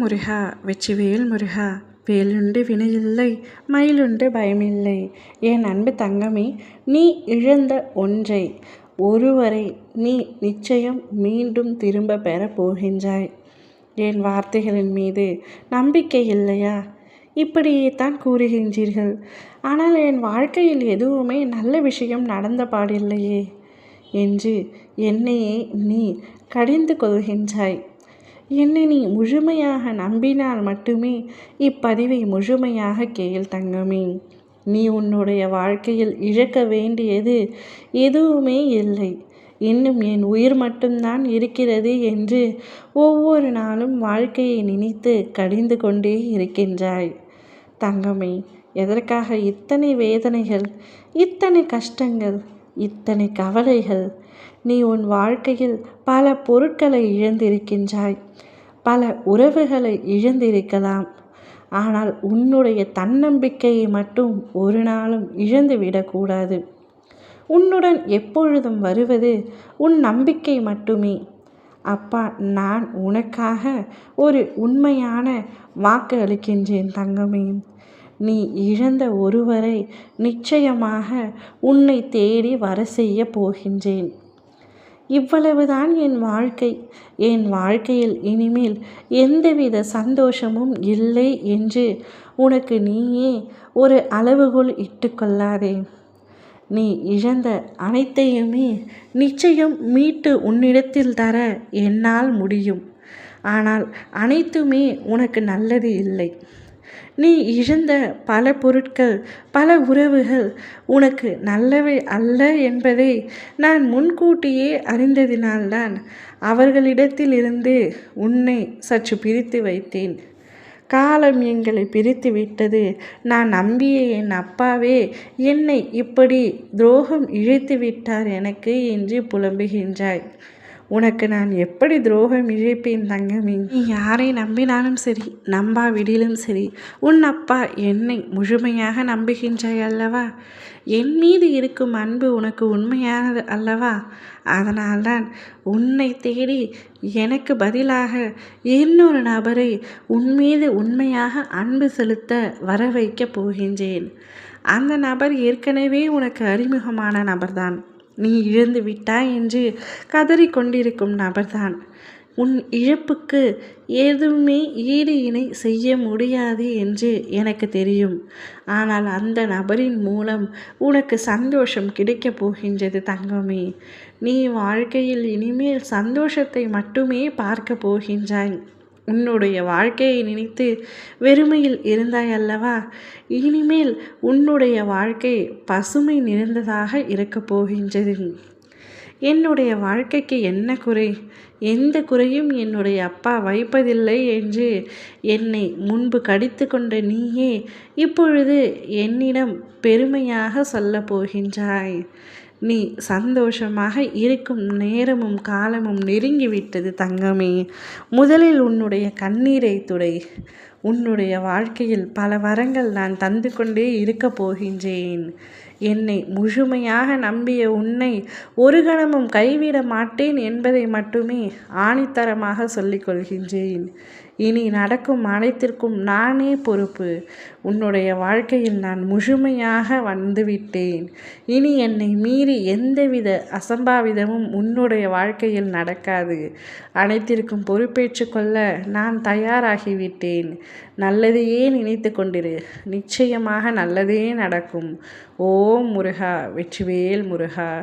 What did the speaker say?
முருகா வெற்றிவேல் முருகா, வேலுண்டு வினையில்லை மயிலுண்டு பயமில்லை. என் அன்பு தங்கமே, நீ இழந்த ஒன்றை, ஒருவரை நீ நிச்சயம் மீண்டும் திரும்ப பெறப் போகின்றாய். என் வார்த்தைகளின் மீது நம்பிக்கை இல்லையா? இப்படியே தான் கூறுகின்றீர்கள். ஆனால் என் வாழ்க்கையில் எதுவுமே நல்ல விஷயம் நடந்த பாடில்லையே என்று என்னையே நீ கடிந்து கொள்கின்றாய். என்னை நீ முழுமையாக நம்பினால் மட்டுமே இப்பதிவை முழுமையாக கேள் தங்கமே. நீ உன்னுடைய வாழ்க்கையில் இழக்க வேண்டியது எதுவுமே இல்லை. இன்னும் என் உயிர் மட்டும்தான் இருக்கிறது என்று ஒவ்வொரு நாளும் வாழ்க்கையை நினைத்து கடிந்து கொண்டே இருக்கின்றாய். தங்கமே, எதற்காக இத்தனை வேதனைகள், இத்தனை கஷ்டங்கள், இத்தனை கவலைகள்? நீ உன் வாழ்க்கையில் பல பொருட்களை இழந்திருக்கின்றாய், பல உறவுகளை இழந்திருக்கலாம். ஆனால் உன்னுடைய தன்னம்பிக்கையை மட்டும் ஒரு நாளும் இழந்து விடக்கூடாது. உன்னுடன் எப்பொழுதும் வருவது உன் நம்பிக்கை மட்டுமே. அப்பா, நான் உனக்காக ஒரு உண்மையான வாக்கு அளிக்கின்றேன் தங்கமே. நீ இழந்த ஒருவரை நிச்சயமாக உன்னை தேடி வர செய்ய போகின்றேன். இவ்வளவுதான் என் வாழ்க்கை. என் வாழ்க்கையில் இனிமேல் எந்தவித சந்தோஷமும் இல்லை என்று உனக்கு நீயே ஒரு அளவுகோல் இட்டுக்கொள்ளாதே. நீ இழந்த அனைத்தையுமே நிச்சயம் மீட்டு உன்னிடத்தில் தர என்னால் முடியும். ஆனால் அனைத்துமே உனக்கு நல்லது இல்லை. நீ இழந்த பல பொருட்கள், பல உறவுகள் உனக்கு நல்லவை அல்ல என்பதை நான் முன்கூட்டியே அறிந்ததினால்தான் அவர்களிடத்திலிருந்து உன்னை சற்று பிரித்து வைத்தேன். காலம் எங்களை பிரித்து விட்டது. நான் நம்பிய என் அப்பாவே என்னை இப்படி துரோகம் இழைத்து விட்டார் எனக்கு என்று புலம்புகின்றாய். உனக்கு நான் எப்படி துரோகம் இழைப்பேன் தங்கமே? நீ யாரை நம்பினாலும் சரி, நம்பாவிடிலும் சரி, உன் அப்பா என்னை முழுமையாக நம்புகின்றாய் அல்லவா? என் மீது இருக்கும் அன்பு உனக்கு உண்மையானது அல்லவா? அதனால்தான் உன்னை தேடி எனக்கு பதிலாக இன்னொரு நபரை உன் மீது உண்மையாக அன்பு செலுத்த வர வைக்கப் போகின்றேன். அந்த நபர் ஏற்கனவே உனக்கு அறிமுகமான நபர்தான். நீ இழந்து விட்டாய் என்று கதறிக்கொண்டிருக்கும் நபர்தான். உன் இழப்புக்கு எதுவுமே ஈடு இணை செய்ய முடியாது என்று எனக்கு தெரியும். ஆனால் அந்த நபரின் மூலம் உனக்கு சந்தோஷம் கிடைக்கப் போகின்றது தங்கமே. நீ வாழ்க்கையில் இனிமேல் சந்தோஷத்தை மட்டுமே பார்க்க போகின்றாய். உன்னுடைய வாழ்க்கையை நினைத்து வெறுமையில் இருந்தாய் அல்லவா? இனிமேல் உன்னுடைய வாழ்க்கை பசுமை நிறைந்ததாக இருக்கப் போகின்றது. என்னுடைய வாழ்க்கைக்கு என்ன குறை? எந்த குறையும் என்னுடைய அப்பா வைப்பதில்லை என்று என்னை முன்பு கடித்து கொண்ட நீயே இப்பொழுது என்னிடம் பெருமையாக சொல்ல போகின்றாய். நீ சந்தோஷமாக இருக்கும் நேரமும் காலமும் நெருங்கிவிட்டது தங்கமே. முதலில் உன்னுடைய கண்ணீரை துடை. உன்னுடைய வாழ்க்கையில் பல வரங்கள் நான் தந்து கொண்டே இருக்கப் போகின்றேன். என்னை முழுமையாக நம்பிய உன்னை ஒரு கணமும் கைவிட மாட்டேன் என்பதை மட்டுமே ஆணித்தரமாக சொல்லிக் கொள்கின்றேன். இனி நடக்கும் அனைத்திற்கும் நானே பொறுப்பு. உன்னுடைய வாழ்க்கையில் நான் முழுமையாக வந்துவிட்டேன். இனி என்னை மீறி எந்தவித அசம்பாவிதமும் உன்னுடைய வாழ்க்கையில் நடக்காது. அனைத்திற்கும் பொறுப்பேற்று கொள்ள நான் தயாராகிவிட்டேன். நல்லதையே நினைத்து கொண்டிரு. நிச்சயமாக நல்லதே நடக்கும். ஓம் முருகா, வெற்றிவேல் முருகா.